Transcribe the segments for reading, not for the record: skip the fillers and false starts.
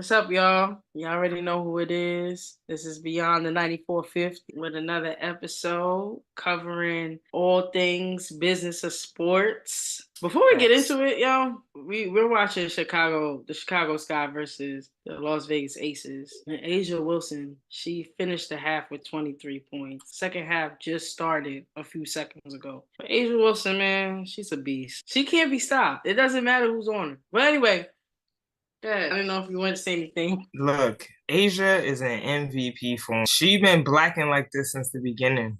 What's up, y'all? You already know who it is. This is Beyond the 94.5 with another episode covering all things business of sports. Before we get Facts. into it, y'all, we're watching the Chicago Sky versus the Las Vegas Aces. And Asia Wilson, she finished the half with 23 points. Second half just started a few seconds ago. But Asia Wilson, man, she's a beast. She can't be stopped. It doesn't matter who's on her. But anyway, yeah, I don't know if you want to say anything. Look, Asia is an MVP form. She's been blacking like this since the beginning,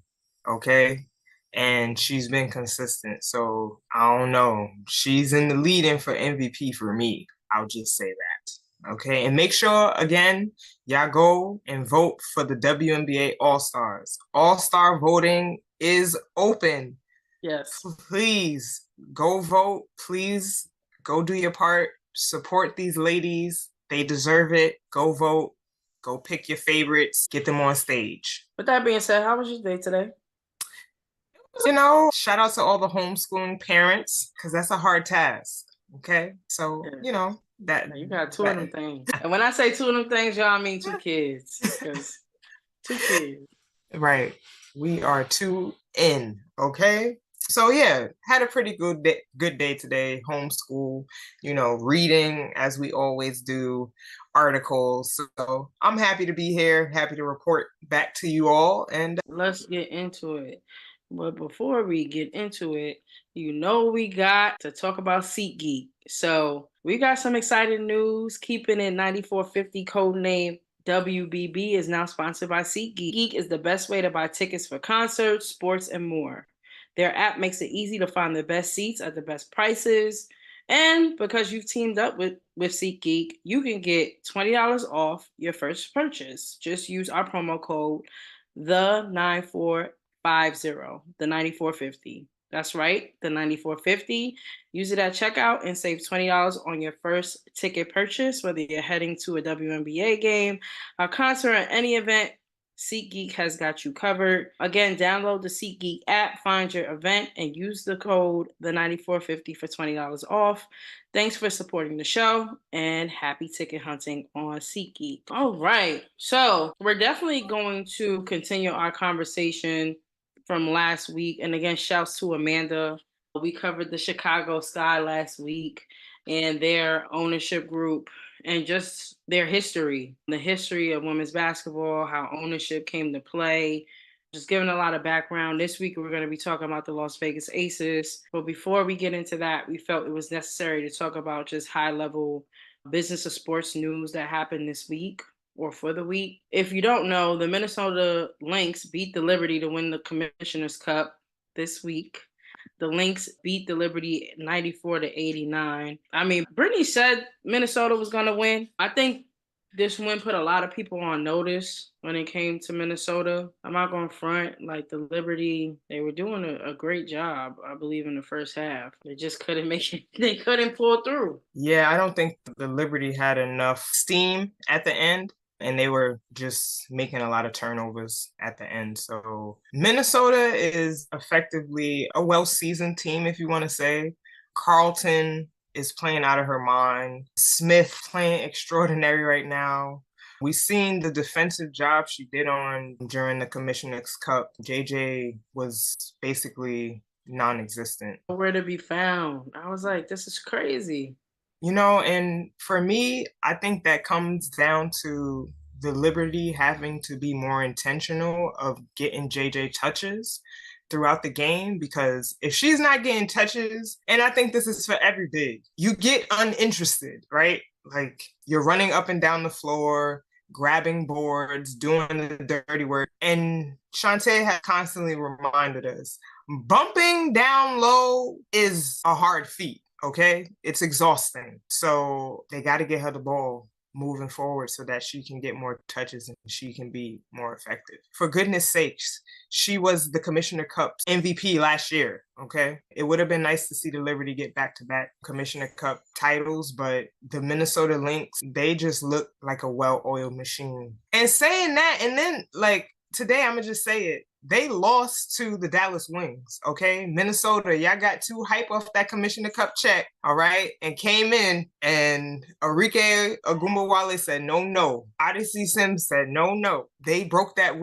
okay? And she's been consistent. So I don't know. She's in the lead-in for MVP for me. I'll just say that. Okay. And make sure, again, y'all go and vote for the WNBA All-Stars. All-Star voting is open. Yes. Please go vote. Please go do your part. Support these ladies. They deserve it. Go vote. Go pick your favorites. Get them on stage. With that being said, how was your day today? Shout out to all the homeschooling parents, because that's a hard task. Okay. So, that you got two of them things. And when I say two of them things, y'all, I mean two kids. Because two kids. Right. We are two in. Okay. So yeah, had a pretty good day today. Homeschool, reading as we always do, articles. So I'm happy to be here, happy to report back to you all. And let's get into it. But before we get into it, we got to talk about SeatGeek. So we got some exciting news. Keeping it 94.50, code name WBB, is now sponsored by SeatGeek. SeatGeek is the best way to buy tickets for concerts, sports, and more. Their app makes it easy to find the best seats at the best prices. And because you've teamed up with SeatGeek, you can get $20 off your first purchase. Just use our promo code, the 9450, the 9450. That's right, the 9450. Use it at checkout and save $20 on your first ticket purchase, whether you're heading to a WNBA game, a concert, or any event. SeatGeek has got you covered. Again, download the SeatGeek app, find your event, and use the code the9450 for $20 off. Thanks for supporting the show, and happy ticket hunting on SeatGeek. All right, so we're definitely going to continue our conversation from last week. And again, shouts to Amanda. We covered the Chicago Sky last week and their ownership group and just their history, the history of women's basketball, how ownership came to play, just giving a lot of background. This week, we're going to be talking about the Las Vegas Aces. But before we get into that, we felt it was necessary to talk about just high-level business of sports news that happened this week or for the week. If you don't know, the Minnesota Lynx beat the Liberty to win the Commissioner's Cup this week. The Lynx beat the Liberty 94-89. I mean, Brittany said Minnesota was going to win. I think this win put a lot of people on notice when it came to Minnesota. I'm not going to front. Like, the Liberty, they were doing a great job, I believe, in the first half. They just couldn't make it. They couldn't pull through. Yeah, I don't think the Liberty had enough steam at the end. And they were just making a lot of turnovers at the end. So Minnesota is effectively a well-seasoned team, if you want to say. Carlton is playing out of her mind. Smith playing extraordinary right now. We've seen the defensive job she did on during the Commissioner's Cup. JJ was basically non-existent. Where to be found. I was like, this is crazy. And for me, I think that comes down to the Liberty having to be more intentional of getting JJ touches throughout the game, because if she's not getting touches, and I think this is for every big, you get uninterested, right? Like, you're running up and down the floor, grabbing boards, doing the dirty work. And Chanteé has constantly reminded us, bumping down low is a hard feat. Okay, it's exhausting. So they got to get her the ball moving forward so that she can get more touches and she can be more effective. For goodness sakes, she was the Commissioner Cup MVP last year. Okay, it would have been nice to see the Liberty get back-to-back Commissioner Cup titles, but the Minnesota Lynx, they just look like a well-oiled machine. And saying that, and then, like, today, I'm going to just say it, they lost to the Dallas Wings, okay? Minnesota, y'all got too hype off that Commissioner Cup check, all right? And came in, and Enrique Agumbawale said, no, no. Odyssey Sims said, no, no. They broke that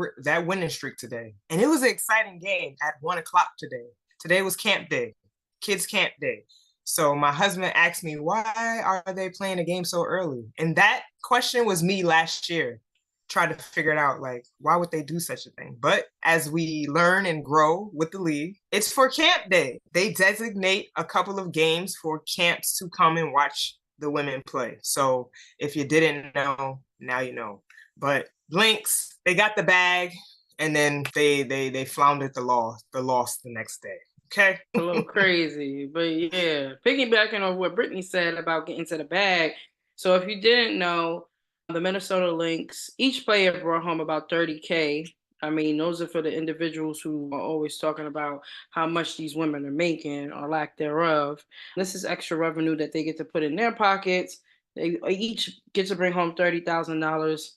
winning streak today. And it was an exciting game at 1 o'clock today. Today was camp day, kids camp day. So my husband asked me, why are they playing a game so early? And that question was me last year. Try to figure it out, like, why would they do such a thing? But as we learn and grow with the league, it's for camp day. They designate a couple of games for camps to come and watch the women play. So if you didn't know, now you know. But Lynx, they got the bag, and then they floundered the loss the next day. Okay. A little crazy, but yeah, piggybacking on what Brittany said about getting to the bag. So if you didn't know, the Minnesota Lynx, each player brought home about $30K. I mean, those are for the individuals who are always talking about how much these women are making or lack thereof. This is extra revenue that they get to put in their pockets. They each get to bring home $30,000.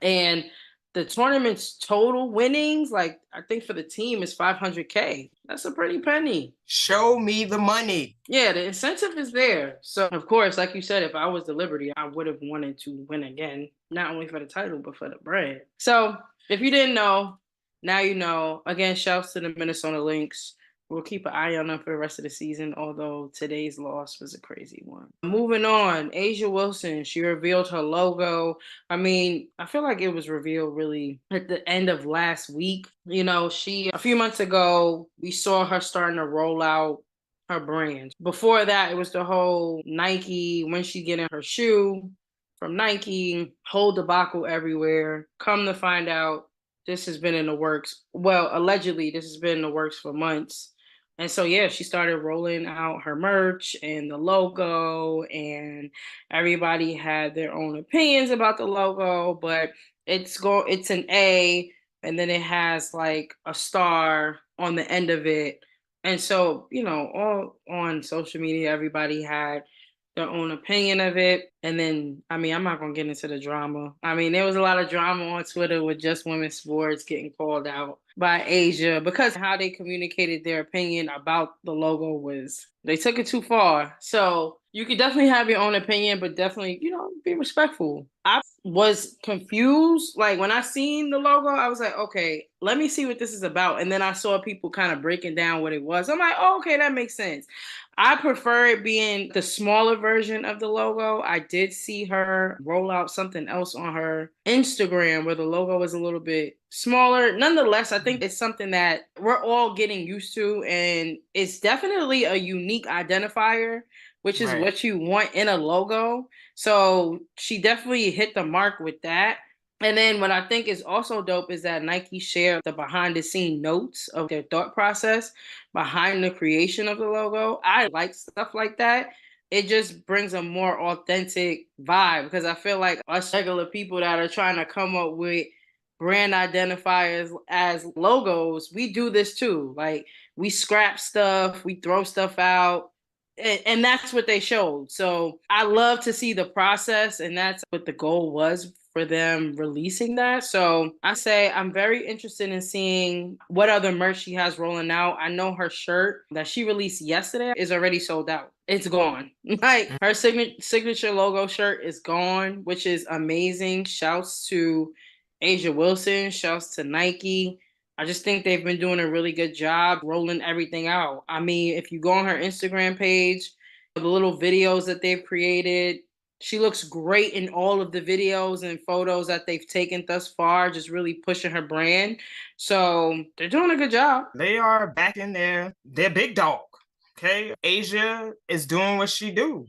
And the tournament's total winnings, like I think for the team, is $500K. That's a pretty penny. Show me the money. Yeah, the incentive is there. So of course, like you said, if I was the Liberty, I would have wanted to win again, not only for the title, but for the brand. So if you didn't know, now you know. Again, shouts to the Minnesota Lynx. We'll keep an eye on them for the rest of the season, although today's loss was a crazy one. Moving on, A'ja Wilson, she revealed her logo. I mean, I feel like it was revealed really at the end of last week. You know, a few months ago, we saw her starting to roll out her brand. Before that, it was the whole Nike, when she getting her shoe from Nike, whole debacle everywhere. Come to find out, this has been in the works. Well, allegedly, this has been in the works for months. And so, yeah, she started rolling out her merch and the logo, and everybody had their own opinions about the logo, but it's an A, and then it has like a star on the end of it. And so, you know, all on social media, everybody had their own opinion of it. And then, I mean, I'm not going to get into the drama. I mean, there was a lot of drama on Twitter with Just Women's Sports getting called out by A'ja because how they communicated their opinion about the logo was, they took it too far. So you could definitely have your own opinion, but definitely, you know, be respectful. I was confused. Like when I seen the logo, I was like, okay, let me see what this is about. And then I saw people kind of breaking down what it was. I'm like, oh, okay, that makes sense. I prefer it being the smaller version of the logo. I did see her roll out something else on her Instagram where the logo was a little bit smaller. Nonetheless, I think it's something that we're all getting used to, and it's definitely a unique identifier, which is what you want in a logo. So she definitely hit the mark with that. And then what I think is also dope is that Nike shared the behind the scene notes of their thought process behind the creation of the logo. I like stuff like that. It just brings a more authentic vibe because I feel like us regular people that are trying to come up with brand identifiers as logos, we do this too. Like we scrap stuff, we throw stuff out. And that's what they showed. So I love to see the process, and that's what the goal was for them releasing that. So I say I'm very interested in seeing what other merch she has rolling out. I know her shirt that she released yesterday is already sold out. It's gone. Like her signature logo shirt is gone, which is amazing. Shouts to A'ja Wilson. Shouts to Nike. I just think they've been doing a really good job rolling everything out. I mean, if you go on her Instagram page, the little videos that they've created, she looks great in all of the videos and photos that they've taken thus far, just really pushing her brand. So they're doing a good job. They are back in there. They're big dog. Okay. A'ja is doing what she do.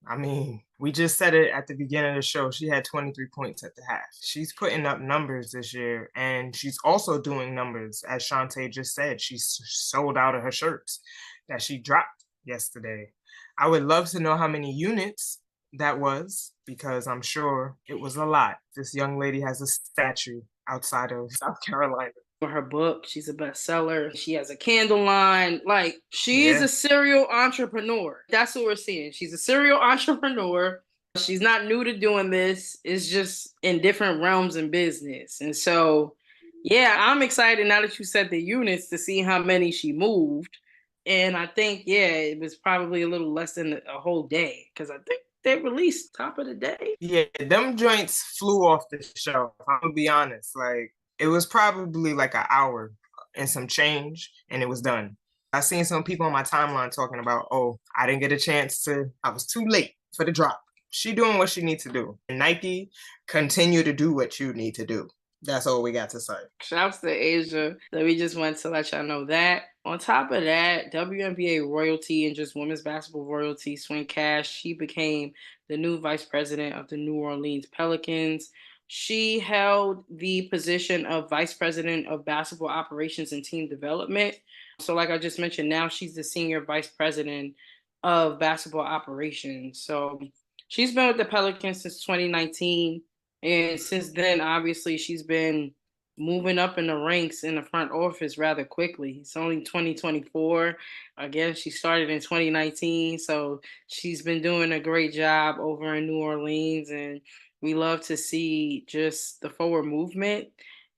I mean, we just said it at the beginning of the show. She had 23 points at the half. She's putting up numbers this year, and she's also doing numbers. As Chanteé just said, she's sold out of her shirts that she dropped yesterday. I would love to know how many units that was, because I'm sure it was a lot. This young lady has a statue outside of South Carolina. Her book, she's a bestseller. She has a candle line. Like, she is a serial entrepreneur. That's what we're seeing. She's a serial entrepreneur. She's not new to doing this. It's just in different realms in business. And so Yeah, I'm excited now that you said the units to see how many she moved. And I think, yeah, it was probably a little less than a whole day because I think they released top of the day. Yeah, them joints flew off the shelf. I'm gonna be honest. Like it was probably like an hour and some change, and it was done. I seen some people on my timeline talking about, oh, I didn't get a chance to, I was too late for the drop. She doing what she needs to do. And Nike, continue to do what you need to do. That's all we got to say. Shouts to Asia. So we just wanted to let y'all know that. On top of that, WNBA royalty and just women's basketball royalty, Swin Cash, she became the new vice president of the New Orleans Pelicans. She held the position of vice president of basketball operations and team development. So, like I just mentioned, now she's the senior vice president of basketball operations. So, she's been with the Pelicans since 2019. And since then, obviously, she's been moving up in the ranks in the front office rather quickly. It's only 2024. Again, she started in 2019. So she's been doing a great job over in New Orleans. And we love to see just the forward movement.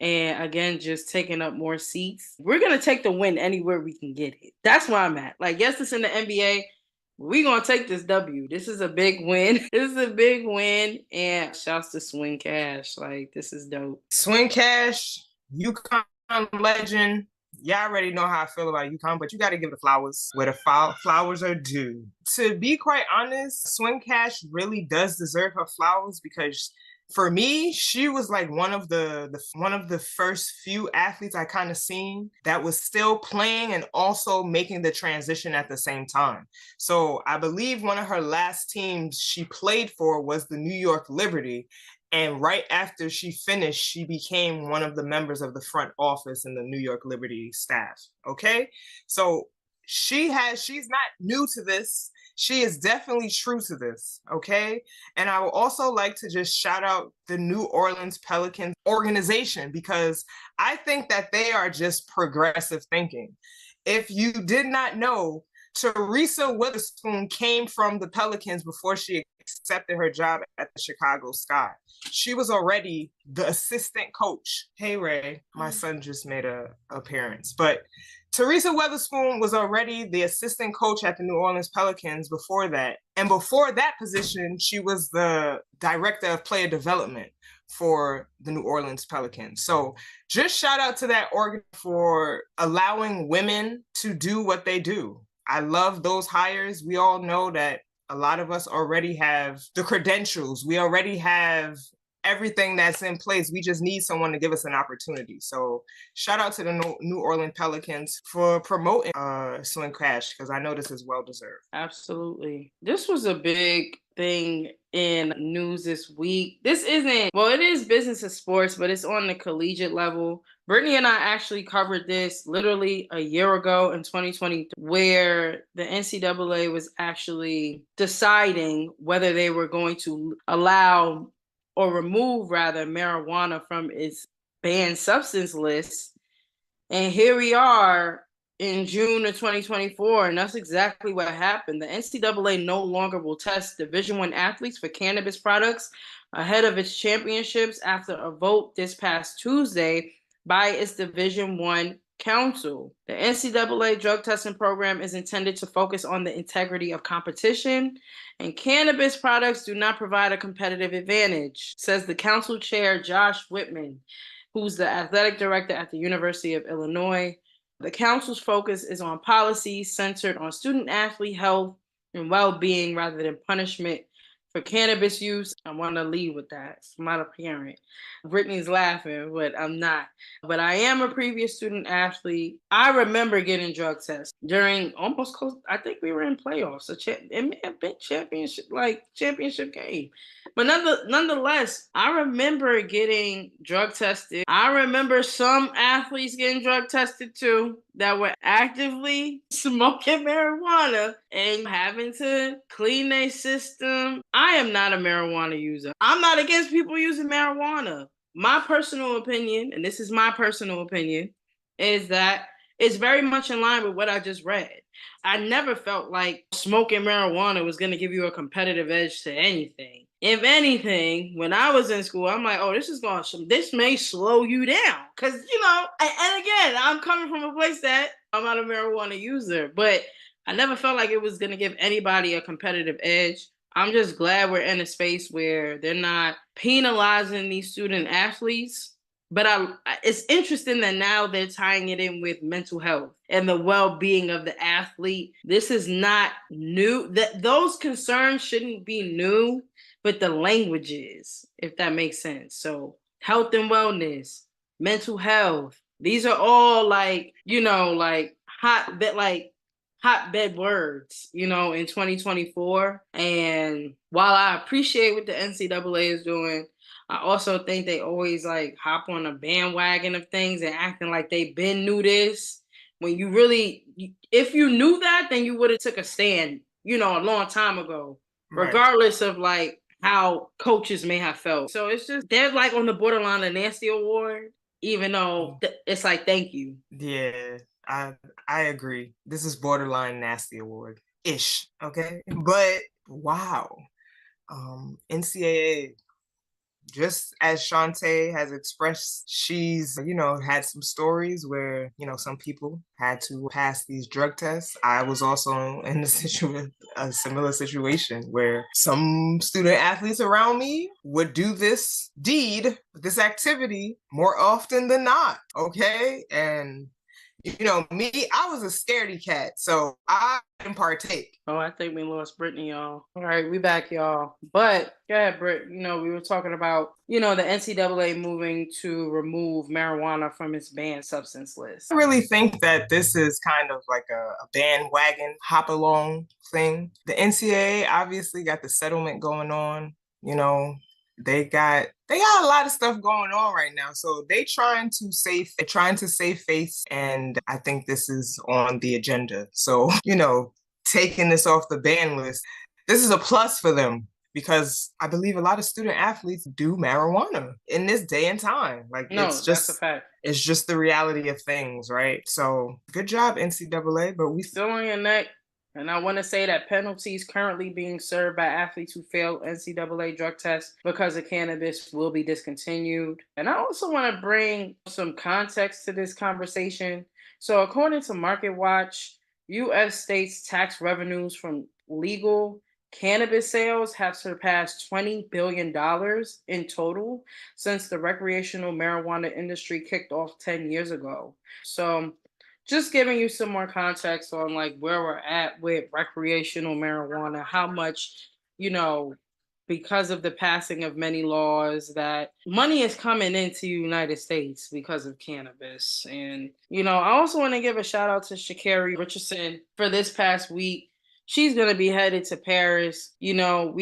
And again, just taking up more seats. We're going to take the win anywhere we can get it. That's where I'm at. Like, yes, it's in the NBA. We're going to take this W. This is a big win. This is a big win. And shouts to Swin Cash. Like, this is dope. Swin Cash, UConn legend. Y'all already know how I feel about UConn, but you got to give the flowers where the flowers are due. To be quite honest, Swin Cash really does deserve her flowers because for me, she was like one of the first few athletes I kind of seen that was still playing and also making the transition at the same time. So I believe one of her last teams she played for was the New York Liberty. And right after she finished, she became one of the members of the front office in the New York Liberty staff. Okay. So she's not new to this. She is definitely true to this, okay? And I would also like to just shout out the New Orleans Pelicans organization because I think that they are just progressive thinking. If you did not know, Teresa Witherspoon came from the Pelicans before she accepted her job at the Chicago Sky. She was already the assistant coach. Hey, Ray, my son just made an appearance. But Teresa Witherspoon was already the assistant coach at the New Orleans Pelicans before that. And before that position, she was the director of player development for the New Orleans Pelicans. So just shout out to that organ for allowing women to do what they do. I love those hires. We all know that a lot of us already have the credentials. We already have everything that's in place. We just need someone to give us an opportunity. So shout out to the New Orleans Pelicans for promoting Swin Cash because I know this is well deserved. Absolutely. This was a big thing in news this week. This isn't, well, it is business and sports, but it's on the collegiate level. Brittany and I actually covered this literally a year ago in 2020, where the NCAA was actually deciding whether they were going to allow or remove rather marijuana from its banned substance list. And here we are in June of 2024, and that's exactly what happened. The NCAA no longer will test Division I athletes for cannabis products ahead of its championships after a vote this past Tuesday by its Division I council. The NCAA drug testing program is intended to focus on the integrity of competition, and cannabis products do not provide a competitive advantage, says the council chair, Josh Whitman, who's the athletic director at the University of Illinois. The council's focus is on policies centered on student-athlete health and well-being rather than punishment for cannabis use. I want to lead with that. I'm not a parent. Brittany's laughing, but I'm not. But I am a previous student-athlete. I remember getting drug tests during almost close. I think we were in playoffs. It may have been championship game. But nonetheless, I remember getting drug tested. I remember some athletes getting drug tested too that were actively smoking marijuana and having to clean their system. I am not a marijuana user. I'm not against people using marijuana. My personal opinion, and this is my personal opinion, is that it's very much in line with what I just read. I never felt like smoking marijuana was going to give you a competitive edge to anything. if anything, when I was in school, I'm like, oh, this may slow you down. Cause and again, I'm coming from a place that I'm not a marijuana user, but I never felt like it was gonna give anybody a competitive edge. I'm just glad we're in a space where they're not penalizing these student athletes. But it's interesting that now they're tying it in with mental health and the well-being of the athlete. This is not new. Those concerns shouldn't be new, but the language is, if that makes sense. So health and wellness, mental health, these are all like hotbed words, in 2024. And while I appreciate what the NCAA is doing, I also think they always like hop on a bandwagon of things and acting like they been knew this. When you really, if you knew that, then you would have took a stand, a long time ago, regardless of like how coaches may have felt. So it's just, they're like on the borderline of nasty award, even though it's like, thank you. Yeah, I agree. This is borderline nasty award ish. Okay, but wow, NCAA, just as Chanteé has expressed, she's, had some stories where, some people had to pass these drug tests. I was also in a similar situation where some student athletes around me would do this deed, this activity more often than not. Okay. And me, I was a scaredy cat, so I didn't partake. Oh, I think we lost Brittany, y'all. All right, we back, y'all. But go ahead, Britt. We were talking about, the NCAA moving to remove marijuana from its banned substance list. I really think that this is kind of like a bandwagon hop along thing. The NCAA obviously got the settlement going on. They got a lot of stuff going on right now. So they're trying to save face, and I think this is on the agenda. So, taking this off the ban list, this is a plus for them because I believe a lot of student athletes do marijuana in this day and time. Like, that's a fact. It's just the reality of things, right? So good job, NCAA, but we still on your neck. And I want to say that penalties currently being served by athletes who fail NCAA drug tests because of cannabis will be discontinued. And I also want to bring some context to this conversation. So according to MarketWatch, U.S. states' tax revenues from legal cannabis sales have surpassed $20 billion in total since the recreational marijuana industry kicked off 10 years ago. So just giving you some more context on like where we're at with recreational marijuana, how much, because of the passing of many laws, that money is coming into the United States because of cannabis. And, I also want to give a shout out to Sha'Carri Richardson for this past week. She's going to be headed to Paris. We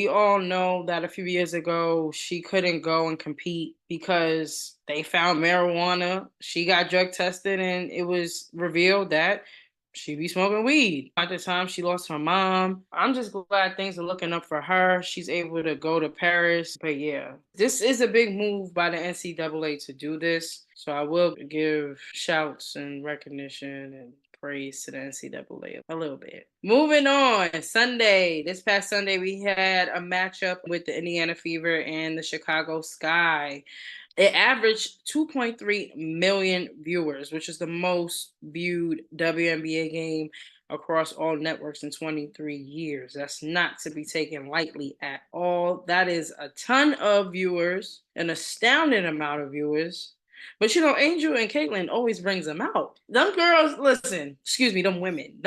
all know that a few years ago, she couldn't go and compete because they found marijuana. She got drug tested and it was revealed that she be smoking weed. At the time, she lost her mom. I'm just glad things are looking up for her. She's able to go to Paris. But yeah, this is a big move by the NCAA to do this. So I will give shouts and recognition and praise to the NCAA a little bit. Moving on, this past Sunday, we had a matchup with the Indiana Fever and the Chicago Sky. It averaged 2.3 million viewers, which is the most viewed WNBA game across all networks in 23 years. That's not to be taken lightly at all. That is a ton of viewers, an astounding amount of viewers. But Angel and Caitlin always brings them out. Them girls, listen, excuse me, them women.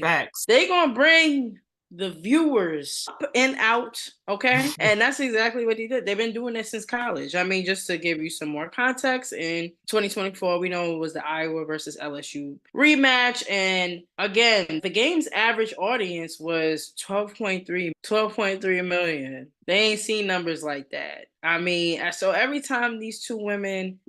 Facts. They gonna bring the viewers up and out, okay? And that's exactly what they did. They've been doing this since college. I mean, just to give you some more context, in 2024, we know it was the Iowa versus LSU rematch. And again, the game's average audience was 12.3 million. They ain't seen numbers like that. I mean, so every time these two women,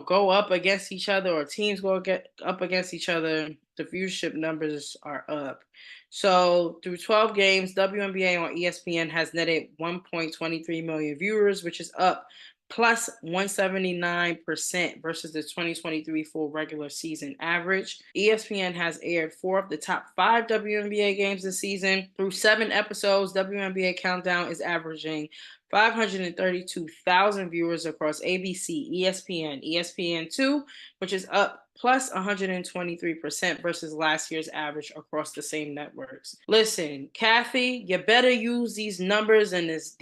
go up against each other or teams go up against each other, the viewership numbers are up. So through 12 games, WNBA on ESPN has netted 1.23 million viewers, which is up plus 179% versus the 2023 full regular season average. ESPN has aired 4 of the top 5 WNBA games this season. Through 7 episodes, WNBA Countdown is averaging 532,000 viewers across ABC, ESPN, ESPN2, which is up plus 123% versus last year's average across the same networks. Listen, Kathy, you better use these numbers and this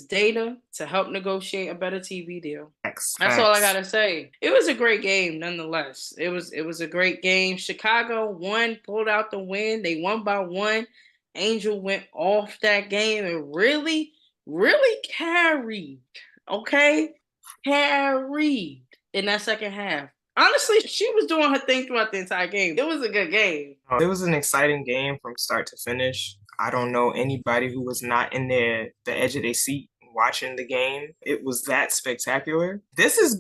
data to help negotiate a better TV deal. That's all I gotta say. It was a great game, nonetheless. It was a great game. Chicago won, pulled out the win. They won by 1. Angel went off that game and really carried. Okay, carried in that second half. Honestly, she was doing her thing throughout the entire game. It was a good game. It was an exciting game from start to finish. I don't know anybody who was not in the edge of their seat watching the game. It was that spectacular. This is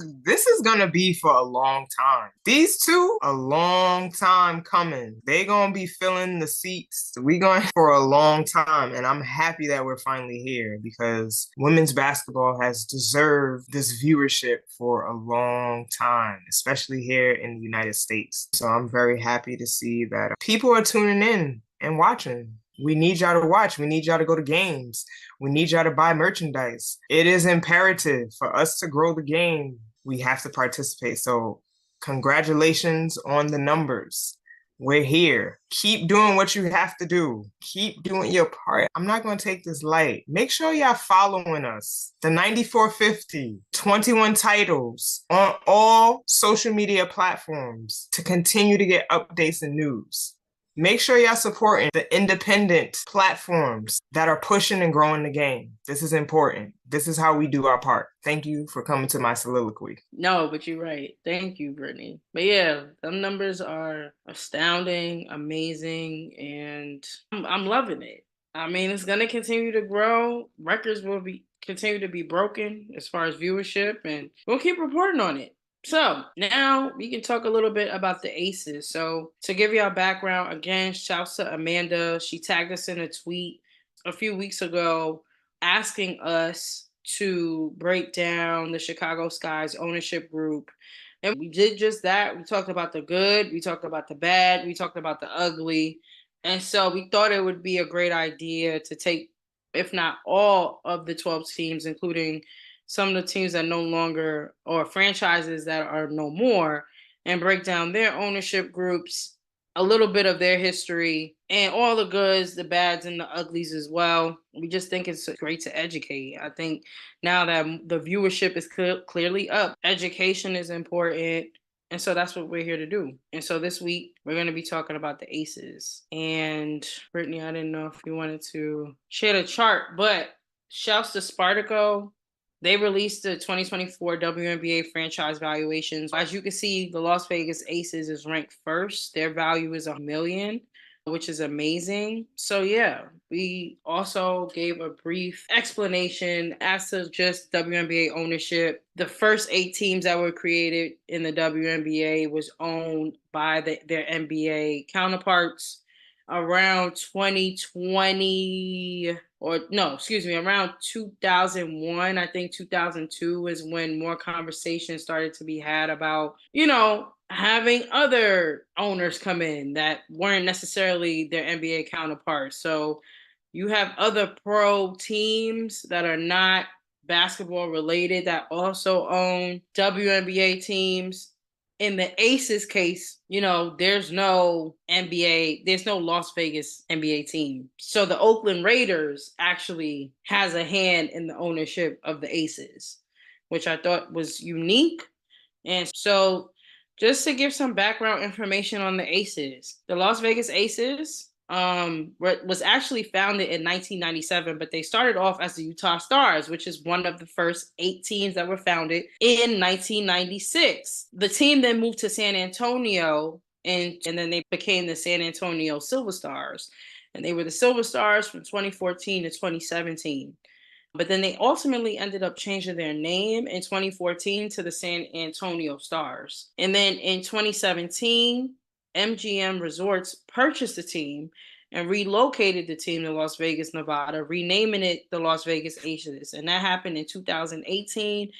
gonna be for a long time. These two, a long time coming. They gonna be filling the seats. We going for a long time, and I'm happy that we're finally here because women's basketball has deserved this viewership for a long time, especially here in the United States. So I'm very happy to see that people are tuning in and watching. We need y'all to watch. We need y'all to go to games. We need y'all to buy merchandise. It is imperative for us to grow the game. We have to participate. So congratulations on the numbers. We're here. Keep doing what you have to do. Keep doing your part. I'm not going to take this light. Make sure y'all following us. The 9450, 21 titles on all social media platforms to continue to get updates and news. Make sure y'all supporting the independent platforms that are pushing and growing the game. This is important. This is how we do our part. Thank you for coming to my soliloquy. No, but you're right. Thank you, Brittany. But yeah, them numbers are astounding, amazing, and I'm loving it. I mean, it's going to continue to grow. Records will continue to be broken as far as viewership, and we'll keep reporting on it. So now we can talk a little bit about the Aces. So to give y'all background, again, shouts to Amanda. She tagged us in a tweet a few weeks ago asking us to break down the Chicago Sky's ownership group. And we did just that. We talked about the good, we talked about the bad, we talked about the ugly. And so we thought it would be a great idea to take, if not all of the 12 teams, including some of the teams that no longer, or franchises that are no more, and break down their ownership groups, a little bit of their history, and all the goods, the bads, and the uglies as well. We just think it's great to educate. I think now that the viewership is clearly up, education is important. And so that's what we're here to do. And so this week, we're going to be talking about the Aces. And Brittany, I didn't know if you wanted to share the chart, but shouts to Spartaco. They released the 2024 WNBA franchise valuations. As you can see, the Las Vegas Aces is ranked first. Their value is $1 million, which is amazing. So yeah, we also gave a brief explanation as to just WNBA ownership. The first 8 teams that were created in the WNBA was owned by their NBA counterparts. Around 2020, around 2001, I think 2002 is when more conversations started to be had about, having other owners come in that weren't necessarily their NBA counterparts. So you have other pro teams that are not basketball related that also own WNBA teams. In the Aces case, there's no NBA, there's no Las Vegas NBA team. So the Oakland Raiders actually has a hand in the ownership of the Aces, which I thought was unique. And so just to give some background information on the Aces, the Las Vegas Aces was actually founded in 1997, but they started off as the Utah Stars, which is one of the first 8 teams that were founded in 1996. The team then moved to San Antonio, and then they became the San Antonio Silver Stars. And they were the Silver Stars from 2014 to 2017. But then they ultimately ended up changing their name in 2014 to the San Antonio Stars. And then in 2017, MGM Resorts purchased the team and relocated the team to Las Vegas, Nevada, renaming it the Las Vegas Aces. And that happened in 2018.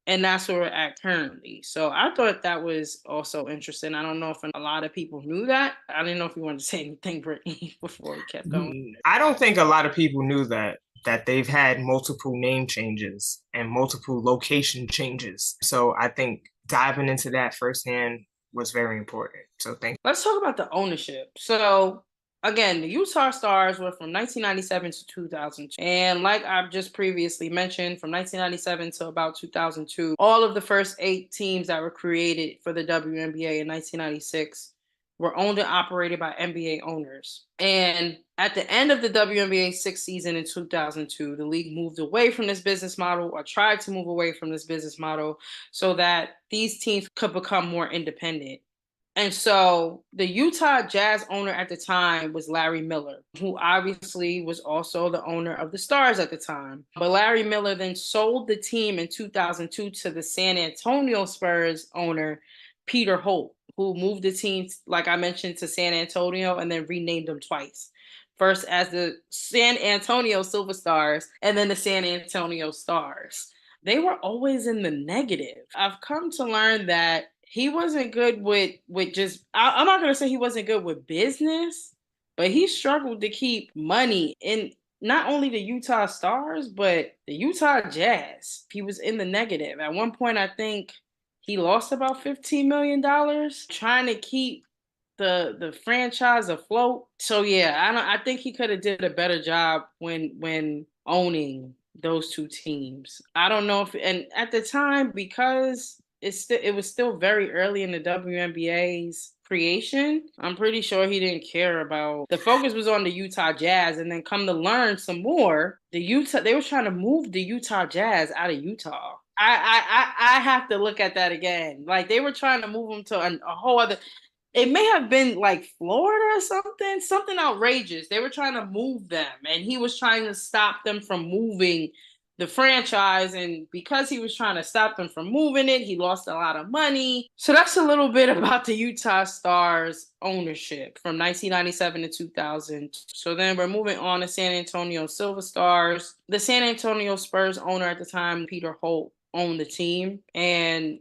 And that's where we're at currently. So I thought that was also interesting. I don't know if a lot of people knew that. I didn't know if you wanted to say anything, Brittany, before we kept going. I don't think a lot of people knew that. that they've had multiple name changes and multiple location changes. So I think diving into that firsthand was very important. So thank you. Let's talk about the ownership. So again, the Utah Stars were from 1997 to 2002. And like I've just previously mentioned, from 1997 to about 2002, all of the first 8 teams that were created for the WNBA in 1996 were owned and operated by NBA owners. And at the end of the WNBA 6th season in 2002, the league moved away from this business model, or tried to move away from this business model, so that these teams could become more independent. And so the Utah Jazz owner at the time was Larry Miller, who obviously was also the owner of the Stars at the time. But Larry Miller then sold the team in 2002 to the San Antonio Spurs owner, Peter Holt, who moved the team, like I mentioned, to San Antonio and then renamed them twice. First as the San Antonio Silver Stars and then the San Antonio Stars. They were always in the negative. I've come to learn that he wasn't good with just, I'm not going to say he wasn't good with business, but he struggled to keep money in not only the Utah Stars, but the Utah Jazz. He was in the negative. At one point, I think he lost about $15 million trying to keep the franchise afloat. So yeah, I think he could have did a better job when owning those two teams. I don't know if, and at the time, because it was still very early in the WNBA's creation, I'm pretty sure he didn't care about, the focus was on the Utah Jazz. And then come to learn some more, they were trying to move the Utah Jazz out of Utah. I have to look at that again. Like, they were trying to move them to a whole other, it may have been like Florida or something outrageous. They were trying to move them, and he was trying to stop them from moving the franchise. And because he was trying to stop them from moving it, he lost a lot of money. So that's a little bit about the Utah Stars ownership from 1997 to 2000. So then we're moving on to San Antonio Silver Stars. The San Antonio Spurs owner at the time, Peter Holt, owned the team. And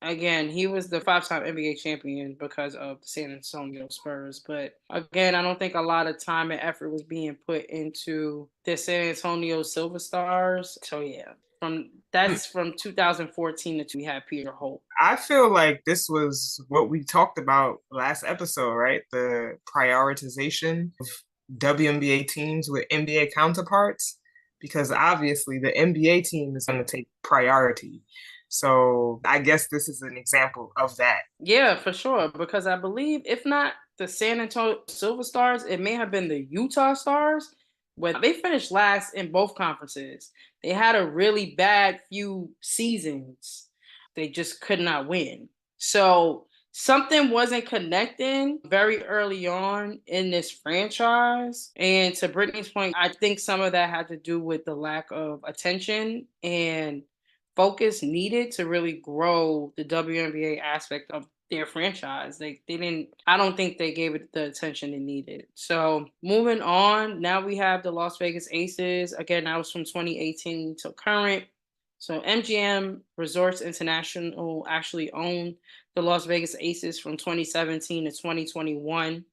again, he was the 5-time NBA champion because of the San Antonio Spurs. But again, I don't think a lot of time and effort was being put into the San Antonio Silver Stars. So yeah, that's from 2014 to we had Peter Holt. I feel like this was what we talked about last episode, right? The prioritization of WNBA teams with NBA counterparts, because obviously the NBA team is going to take priority. So I guess this is an example of that. Yeah, for sure. Because I believe, if not the San Antonio Silver Stars, it may have been the Utah Stars, where they finished last in both conferences. They had a really bad few seasons. They just could not win. So something wasn't connecting very early on in this franchise. And to Brittany's point, I think some of that had to do with the lack of attention and focus needed to really grow the WNBA aspect of their franchise. They didn't, I don't think they gave it the attention it needed. So moving on, now we have the Las Vegas Aces. Again, that was from 2018 to current. So MGM Resorts International actually owned the Las Vegas Aces from 2017 to 2021.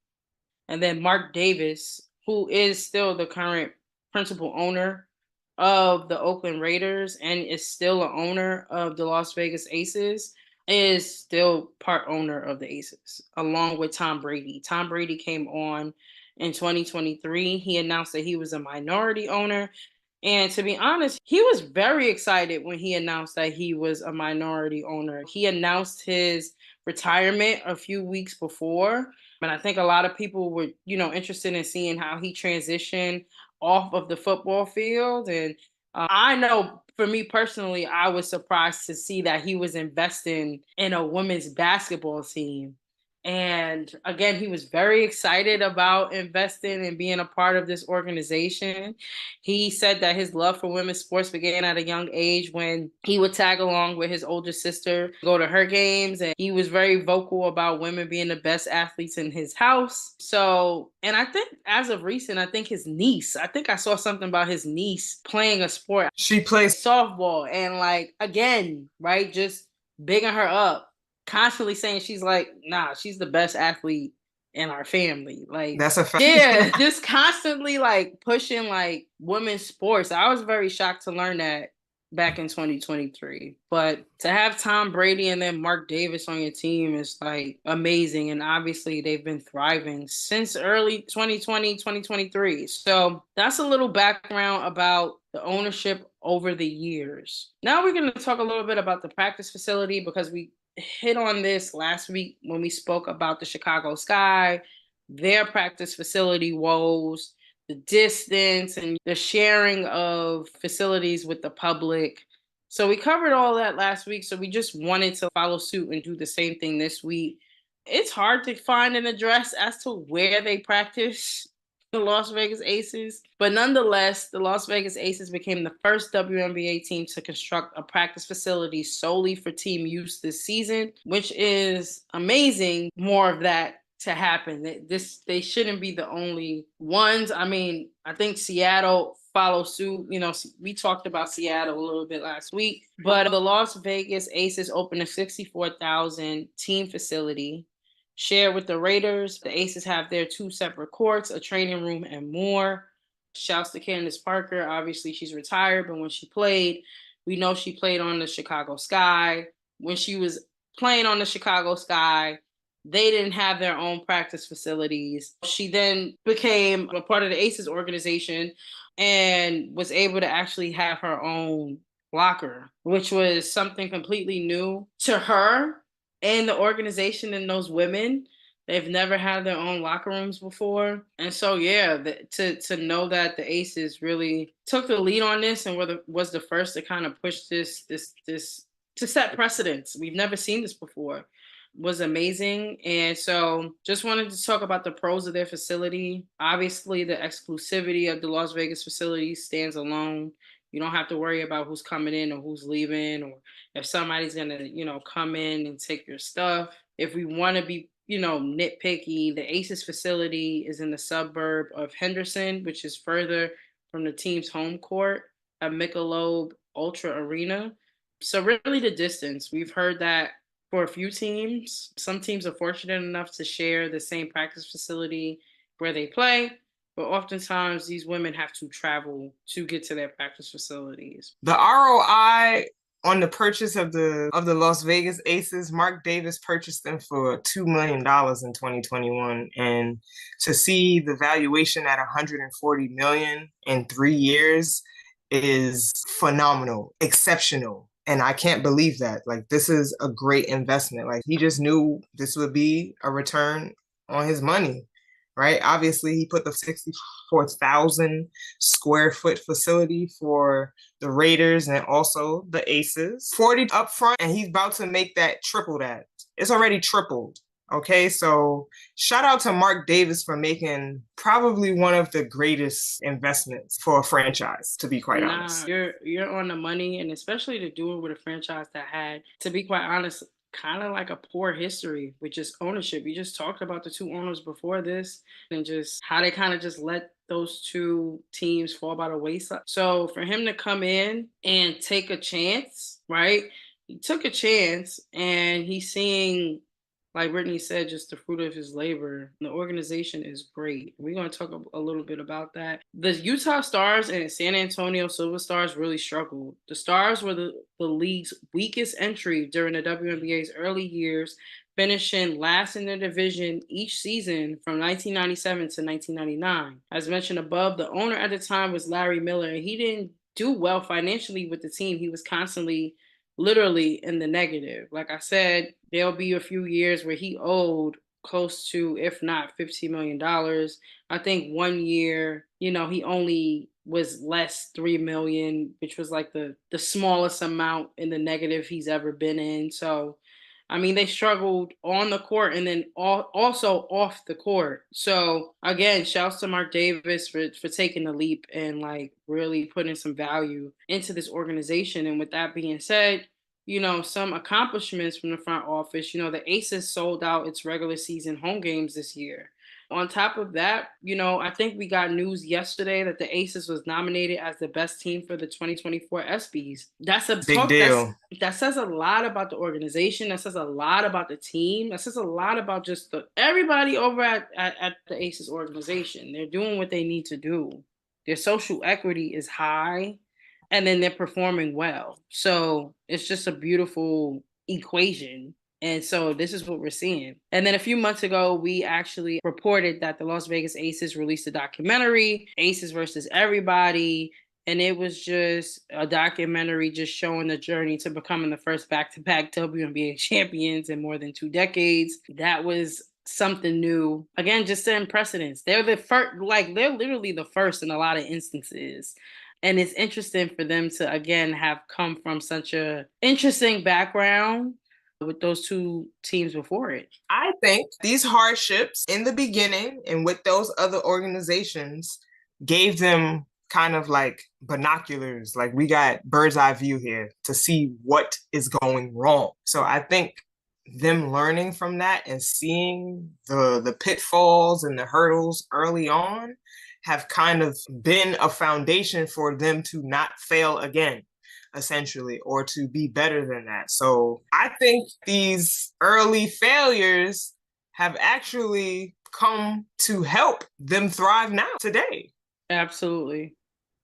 And then Mark Davis, who is still the current principal owner of the Oakland Raiders and is still an owner of the Las Vegas Aces, is still part owner of the Aces, along with Tom Brady. Tom Brady came on in 2023. He announced that he was a minority owner. And to be honest, he was very excited when he announced that he was a minority owner. He announced his retirement a few weeks before. And I think a lot of people were, interested in seeing how he transitioned off of the football field. And I know for me personally, I was surprised to see that he was investing in a women's basketball team. And again, he was very excited about investing and being a part of this organization. He said that his love for women's sports began at a young age when he would tag along with his older sister, go to her games. And he was very vocal about women being the best athletes in his house. So, and I think as of recent, I think I saw something about his niece playing a sport. She plays softball. And like, again, right, just bigging her up. Constantly saying she's the best athlete in our family. Like, that's a fact. yeah, just constantly like pushing like women's sports. I was very shocked to learn that back in 2023. But to have Tom Brady and then Mark Davis on your team is like amazing. And obviously they've been thriving since early 2020, 2023. So that's a little background about the ownership over the years. Now we're going to talk a little bit about the practice facility, because we hit on this last week when we spoke about the Chicago Sky, their practice facility woes, the distance and the sharing of facilities with the public. So we covered all that last week. So we just wanted to follow suit and do the same thing this week. It's hard to find an address as to where they practice, the Las Vegas Aces. But nonetheless, the Las Vegas Aces became the first WNBA team to construct a practice facility solely for team use this season, which is amazing. More of that to happen. They shouldn't be the only ones. I mean, I think Seattle follow suit. You know, we talked about Seattle a little bit last week, but the Las Vegas Aces opened a 64,000 team facility shared with the Raiders. The Aces have their 2 separate courts, a training room, and more. Shouts to Candace Parker. Obviously, she's retired, but when she played, we know she played on the Chicago Sky. When she was playing on the Chicago Sky, they didn't have their own practice facilities. She then became a part of the Aces organization and was able to actually have her own locker, which was something completely new to her and the organization and those women. They've never had their own locker rooms before. And so, yeah, to know that the Aces really took the lead on this and was the first to kind of push this to set precedents. We've never seen this before. Was amazing. And so just wanted to talk about the pros of their facility. Obviously, the exclusivity of the Las Vegas facility stands alone. You don't have to worry about who's coming in or who's leaving, or if somebody's going to, come in and take your stuff. If we want to be, nitpicky, the Aces facility is in the suburb of Henderson, which is further from the team's home court at Michelob Ultra Arena. So really the distance, we've heard that for a few teams. Some teams are fortunate enough to share the same practice facility where they play, but oftentimes these women have to travel to get to their practice facilities. The ROI on the purchase of the Las Vegas Aces, Mark Davis purchased them for $2 million in 2021, and to see the valuation at 140 million in 3 years is phenomenal, exceptional. And I can't believe that. Like, this is a great investment. Like, he just knew this would be a return on his money, right? Obviously, he put the 64,000 square foot facility for the Raiders and also the Aces, 40 up front, and he's about to make that triple that. It's already tripled. Okay, so shout out to Mark Davis for making probably one of the greatest investments for a franchise, to be quite honest. You're on the money, and especially to do it with a franchise that had, to be quite honest, kind of like a poor history with just ownership. We just talked about the 2 owners before this and just how they kind of just let those 2 teams fall by the wayside. So for him to come in and take a chance, right? He took a chance, and he's seeing, like Brittany said, just the fruit of his labor. The organization is great. We're going to talk a little bit about that. The Utah Stars and San Antonio Silver Stars really struggled. The Stars were the league's weakest entry during the WNBA's early years, finishing last in their division each season from 1997 to 1999. As mentioned above, the owner at the time was Larry Miller, and he didn't do well financially with the team. He was constantly literally in the negative. Like I said, there'll be a few years where he owed close to, if not $15 million. I think one year, he only was less $3 million, which was like the smallest amount in the negative he's ever been in. So, I mean, they struggled on the court and then also off the court. So again, shouts to Mark Davis for taking the leap and like really putting some value into this organization. And with that being said, some accomplishments from the front office. The Aces sold out its regular season home games this year. On top of that, I think we got news yesterday that the Aces was nominated as the best team for the 2024 ESPYs. That's a Big talk deal. that says a lot about the organization. That says a lot about the team. That says a lot about just everybody over at the Aces organization. They're doing what they need to do. Their social equity is high, and then they're performing well. So it's just a beautiful equation. And so this is what we're seeing. And then a few months ago, we actually reported that the Las Vegas Aces released a documentary, Aces versus Everybody. And it was just a documentary just showing the journey to becoming the first back-to-back WNBA champions in more than 2 decades. That was something new. Again, just setting precedents. They're the first, they're literally the first in a lot of instances. And it's interesting for them to, again, have come from such a interesting background with those 2 teams before it. I think these hardships in the beginning and with those other organizations gave them kind of like binoculars, like we got bird's eye view here to see what is going wrong. So I think them learning from that and seeing the pitfalls and the hurdles early on have kind of been a foundation for them to not fail again, essentially, or to be better than that. So I think these early failures have actually come to help them thrive now, today. Absolutely.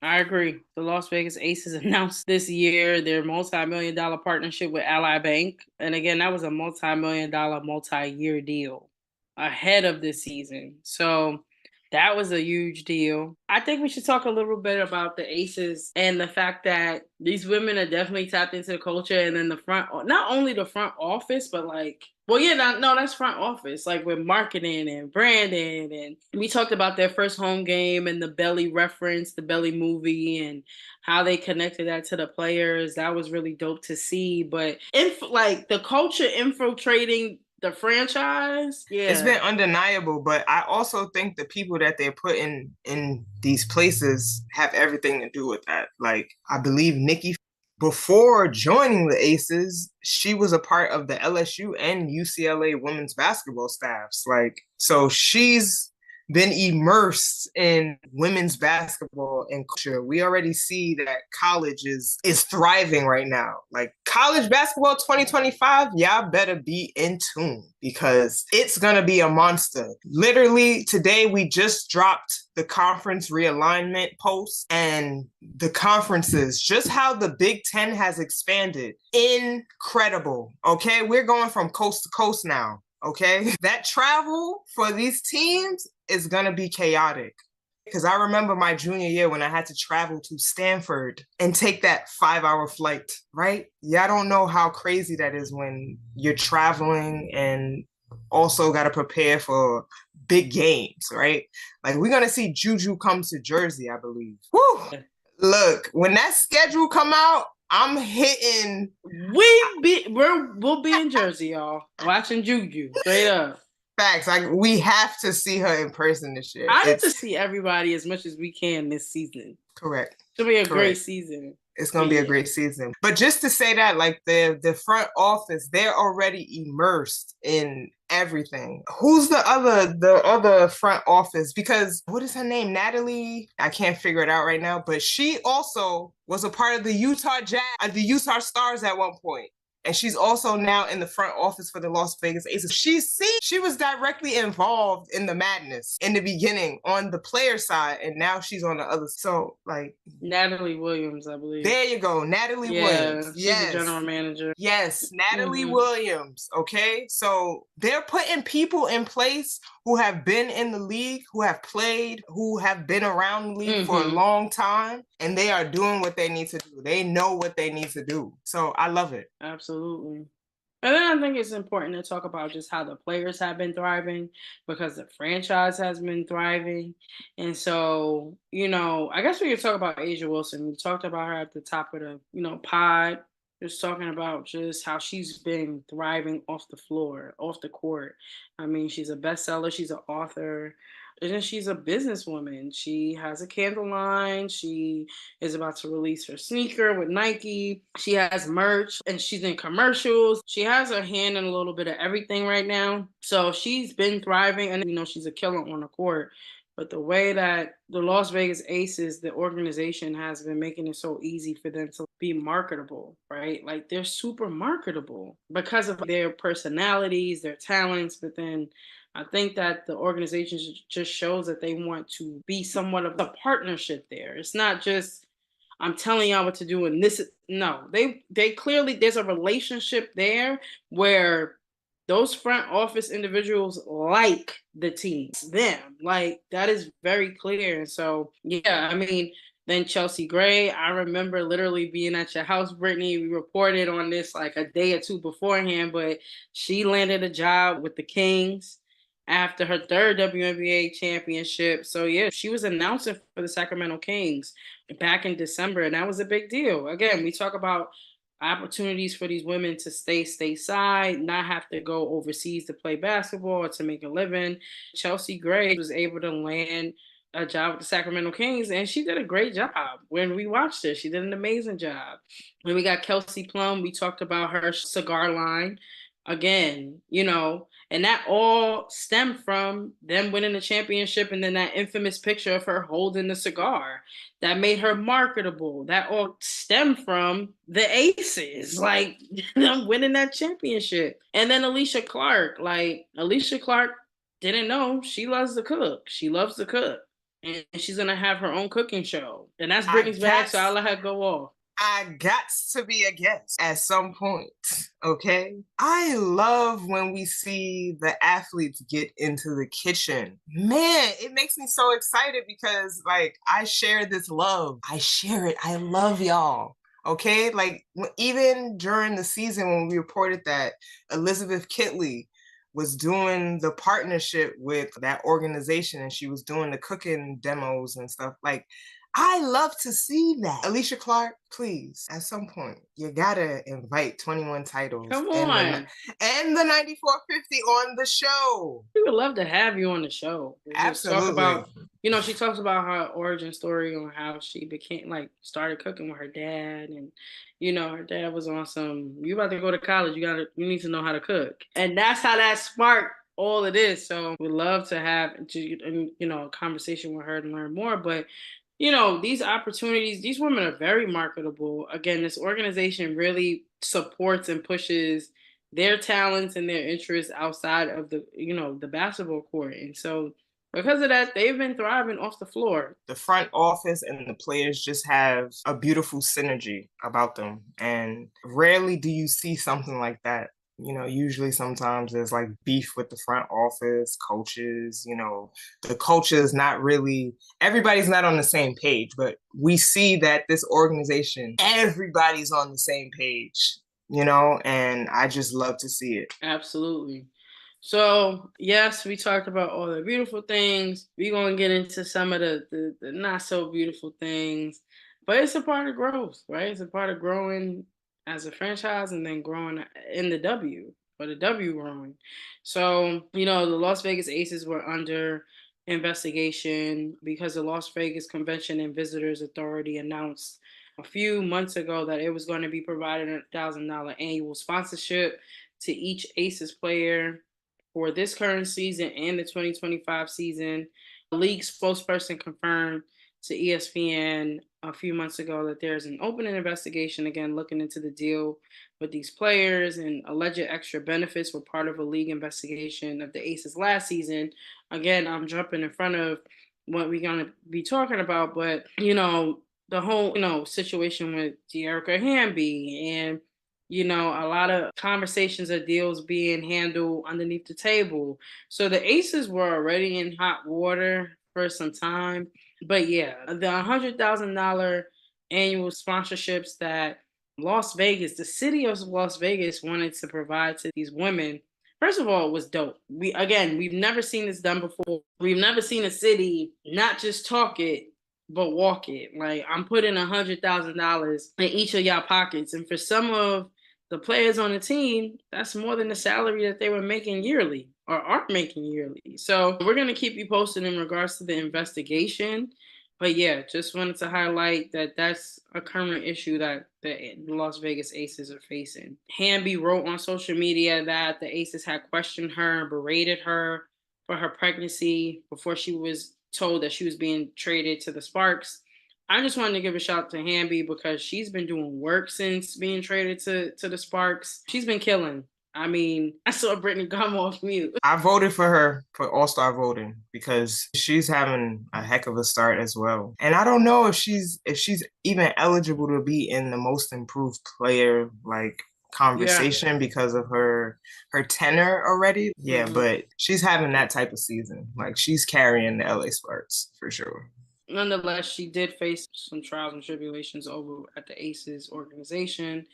I agree. The Las Vegas Aces announced this year their multi-million-dollar partnership with Ally Bank. And again, that was a multi-million-dollar, multi-year deal ahead of this season. So that was a huge deal. I think we should talk a little bit about the Aces and the fact that these women are definitely tapped into the culture, and then not only the front office, but that's front office, like with marketing and branding. And we talked about their first home game and the Belly reference, the Belly movie, and how they connected that to the players. That was really dope to see. But the culture infiltrating the franchise, yeah, it's been undeniable. But I also think the people that they're putting in these places have everything to do with that. Like, I believe Nikki, before joining the Aces, she was a part of the LSU and UCLA women's basketball staffs. Like, so she's been immersed in women's basketball and culture. We already see that college is thriving right now. Like, college basketball 2025, y'all better be in tune because it's gonna be a monster. Literally today we just dropped the conference realignment post, and the conferences, just how the Big Ten has expanded, incredible. Okay, we're going from coast to coast now. Okay, that travel for these teams is gonna be chaotic. Because I remember my junior year when I had to travel to Stanford and take that 5-hour flight, right? Yeah, I don't know how crazy that is when you're traveling and also got to prepare for big games, right? Like, we're gonna see Juju come to Jersey, I believe. Woo! Look, when that schedule come out, I'm hitting. We'll be in Jersey, y'all, watching Juju straight up. Facts. Like, we have to see her in person this year. I need to see everybody as much as we can this season. Correct. It'll be a great season. It's gonna be a great season. But just to say that, like, the front office, they're already immersed in everything. Who's the other front office? Because what is her name? Natalie? I can't figure it out right now. But she also was a part of the Utah Jazz, the Utah Stars at one point. And she's also now in the front office for the Las Vegas Aces. She was directly involved in the madness in the beginning on the player side, and now she's on the other. So, like, Natalie Williams, I believe. There you go, Natalie Williams. She's the general manager. Yes, Natalie Williams. Okay, so they're putting people in place who have been in the league, who have played, who have been around the league for a long time, and they are doing what they need to do. They know what they need to do. So I love it. Absolutely. And then I think it's important to talk about just how the players have been thriving, because the franchise has been thriving. And so, I guess we could talk about A'ja Wilson. We talked about her at the top of the, pod. just talking about just how she's been thriving off the floor, off the court. I mean, she's a bestseller, she's an author, and then she's a businesswoman. She has a candle line. She is about to release her sneaker with Nike. She has merch and she's in commercials. She has her hand in a little bit of everything right now. So she's been thriving, and she's a killer on the court. But the way that the Las Vegas Aces, the organization, has been making it so easy for them to be marketable, right? Like, they're super marketable because of their personalities, their talents. But then I think that the organization just shows that they want to be somewhat of a partnership there. It's not just, I'm telling y'all what to do, and this. No, they clearly, there's a relationship there where those front office individuals like the team, them. Like, that is very clear. And so, yeah, I mean, then Chelsea Gray, I remember literally being at your house, Brittany. We reported on this like a day or two beforehand, but she landed a job with the Kings after her third WNBA championship. So, yeah, she was announcing for the Sacramento Kings back in December, and that was a big deal. Again, we talk about opportunities for these women to stay stateside, not have to go overseas to play basketball or to make a living. Chelsea Gray was able to land a job with the Sacramento Kings, and she did a great job. When we watched her, she did an amazing job. When we got Kelsey Plum, we talked about her cigar line again, and that all stemmed from them winning the championship, and then that infamous picture of her holding the cigar that made her marketable. That all stemmed from the Aces, like, them winning that championship. And then Alicia Clark didn't know she loves to cook. She loves to cook, and she's gonna have her own cooking show. And that's Brittany's bag, so I'll let her go off. I got to be a guest at some point, okay? I love when we see the athletes get into the kitchen. Man, it makes me so excited because, like, I share this love. I share it. I love y'all, okay? Like, even during the season when we reported that Elizabeth Kitley was doing the partnership with that organization and she was doing the cooking demos and stuff, like, I love to see that. Alicia Clark, please, at some point, you gotta invite 21 Titles. Come on. And the 9450 on the show. We would love to have you on the show. Absolutely. Talk about, she talks about her origin story on how she started cooking with her dad. And, her dad was on some, you about to go to college, you need to know how to cook. And that's how that sparked all of this. So we'd love to have, a conversation with her to learn more. But these opportunities, these women are very marketable. Again, this organization really supports and pushes their talents and their interests outside of the basketball court. And so because of that, they've been thriving off the floor. The front office and the players just have a beautiful synergy about them. And rarely do you see something like that. Usually sometimes there's like beef with the front office, coaches, the culture is not really, everybody's not on the same page, but we see that this organization, everybody's on the same page, and I just love to see it. Absolutely. So, yes, we talked about all the beautiful things. We're going to get into some of the not so beautiful things, but it's a part of growth, right? It's a part of growing as a franchise and then growing in the W, or the W growing. So, the Las Vegas Aces were under investigation because the Las Vegas Convention and Visitors Authority announced a few months ago that it was going to be providing $1,000 annual sponsorship to each Aces player for this current season and the 2025 season. The league spokesperson confirmed to ESPN a few months ago that there's an open investigation, again, looking into the deal with these players, and alleged extra benefits were part of a league investigation of the Aces last season. Again, I'm jumping in front of what we're going to be talking about, but, the whole, situation with De'Erica Hamby and, a lot of conversations or deals being handled underneath the table. So the Aces were already in hot water for some time. But yeah, the $100,000 annual sponsorships that Las Vegas, the city of Las Vegas, wanted to provide to these women, first of all, it was dope. We've never seen this done before. We've never seen a city not just talk it, but walk it. Like, I'm putting $100,000 in each of y'all pockets. And for some of the players on the team, that's more than the salary that they were making yearly or are making yearly. So we're going to keep you posted in regards to the investigation. But yeah, just wanted to highlight that that's a current issue that the Las Vegas Aces are facing. Hamby wrote on social media that the Aces had questioned her and berated her for her pregnancy before she was told that she was being traded to the Sparks. I just wanted to give a shout out to Hamby because she's been doing work since being traded to the Sparks. She's been killing. I mean, I saw Brittany come off mute. I voted for her for All-Star voting because she's having a heck of a start as well. And I don't know if she's even eligible to be in the most improved player like conversation because of her tenor already. Yeah, but she's having that type of season. Like she's carrying the LA Sparks for sure. Nonetheless, she did face some trials and tribulations over at the Aces organization.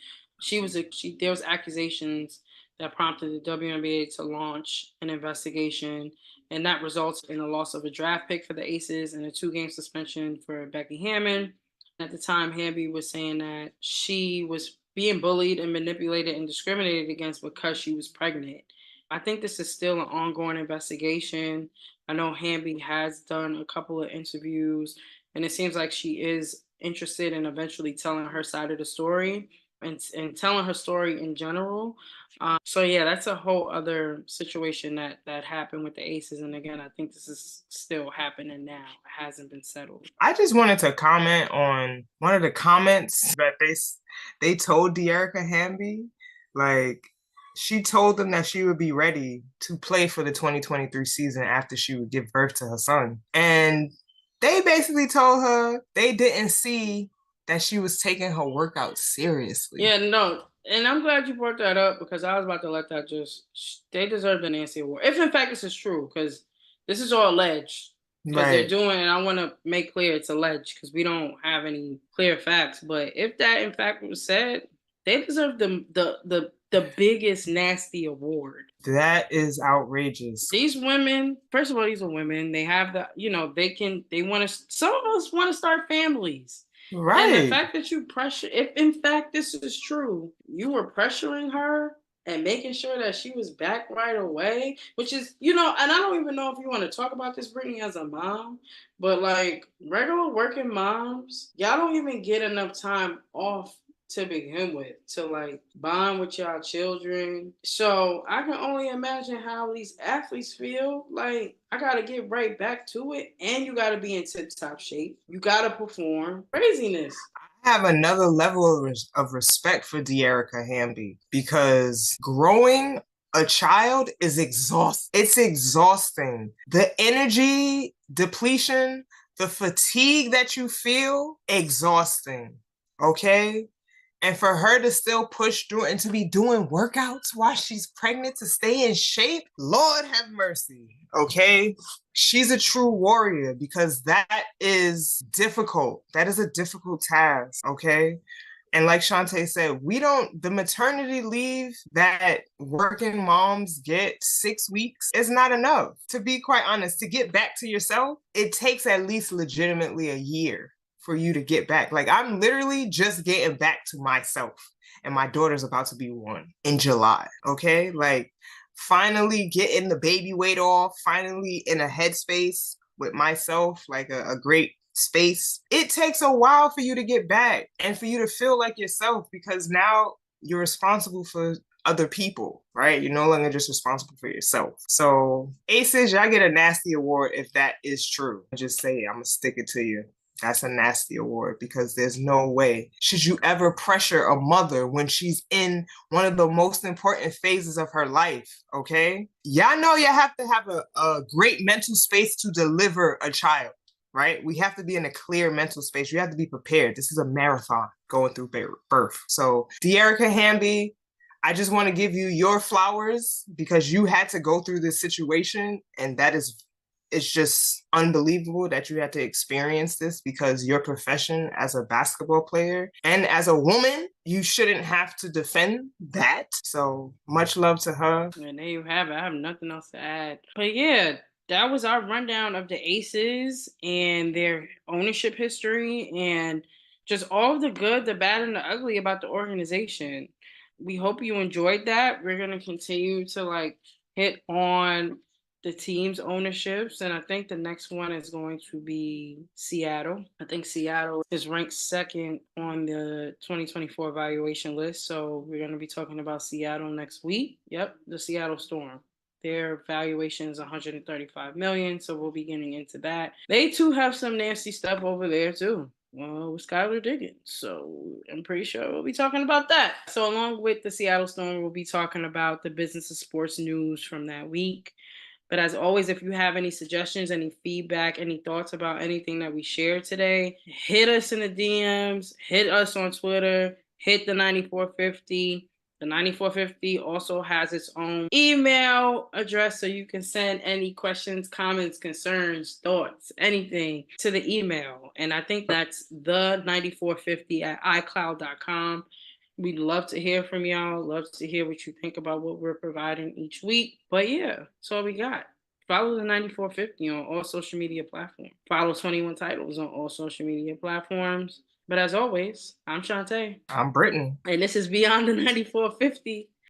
There was accusations that prompted the WNBA to launch an investigation, and that results in the loss of a draft pick for the Aces and a 2-game suspension for Becky Hammon. At the time, Hamby was saying that she was being bullied and manipulated and discriminated against because she was pregnant. I think this is still an ongoing investigation. I know Hamby has done a couple of interviews, and it seems like she is interested in eventually telling her side of the story and telling her story in general. So yeah, that's a whole other situation that happened with the Aces. And again, I think this is still happening now. It hasn't been settled. I just wanted to comment on one of the comments that they told Dearica Hamby, like she told them that she would be ready to play for the 2023 season after she would give birth to her son. And they basically told her they didn't see that she was taking her workout seriously. Yeah, no. And I'm glad you brought that up because I was about to let that they deserve the Nancy Award. If in fact this is true, because this is all alleged. Because they're doing, and I want to make clear it's alleged because we don't have any clear facts. But if that in fact was said, they deserve the biggest nasty award. That is outrageous. These women, first of all, these are women. They have they want to, some of us want to start families. Right. And the fact that you if in fact this is true, you were pressuring her and making sure that she was back right away, which is, and I don't even know if you want to talk about this, Brittany, as a mom, but like regular working moms, y'all don't even get enough time off to begin with, to like bond with y'all children. So I can only imagine how these athletes feel. Like, I gotta get right back to it, and you gotta be in tip-top shape. You gotta perform. Craziness. I have another level of respect for Dearica Hamby because growing a child is exhausting. It's exhausting. The energy depletion, the fatigue that you feel, exhausting. Okay? And for her to still push through and to be doing workouts while she's pregnant to stay in shape, Lord have mercy, okay? She's a true warrior because that is difficult. That is a difficult task, okay? And like Chanteé said, the maternity leave that working moms get 6 weeks is not enough. To be quite honest, to get back to yourself, it takes at least legitimately a year for you to get back. Like I'm literally just getting back to myself, and my daughter's about to be 1 in July. Okay. Like finally getting the baby weight off, finally in a headspace with myself, like a great space. It takes a while for you to get back and for you to feel like yourself, because now you're responsible for other people, right? You're no longer just responsible for yourself. So Aces, y'all get a nasty award if that is true. Just say, I'm gonna stick it to you. That's a nasty award, because there's no way should you ever pressure a mother when she's in one of the most important phases of her life, okay? Y'all know you have to have a great mental space to deliver a child, right? We have to be in a clear mental space. You have to be prepared. This is a marathon going through birth. So Dearica Hamby, I just want to give you your flowers because you had to go through this situation, and it's just unbelievable that you had to experience this, because your profession as a basketball player and as a woman, you shouldn't have to defend that. So much love to her. And there you have it. I have nothing else to add. But yeah, that was our rundown of the Aces and their ownership history and just all of the good, the bad, and the ugly about the organization. We hope you enjoyed that. We're going to continue to hit on the team's ownerships, and I think the next one is going to be Seattle. I think Seattle is ranked second on the 2024 evaluation list, so we're going to be talking about Seattle next week. Yep, the Seattle Storm. Their valuation is 135 million, so we'll be getting into that. They too have some nasty stuff over there too. Well, with Skylar Diggins, so I'm pretty sure we'll be talking about that. So along with the Seattle Storm, we'll be talking about the business of sports news from that week. But as always, if you have any suggestions, any feedback, any thoughts about anything that we shared today, hit us in the DMs, hit us on Twitter, hit the 9450. The 9450 also has its own email address, so you can send any questions, comments, concerns, thoughts, anything to the email. And I think that's the 9450@icloud.com. We'd love to hear from y'all. Love to hear what you think about what we're providing each week. But yeah, that's all we got. Follow the 9450 on all social media platforms. Follow 21 Titles on all social media platforms. But as always, I'm Chanteé. I'm Brittany. And this is Beyond the 9450.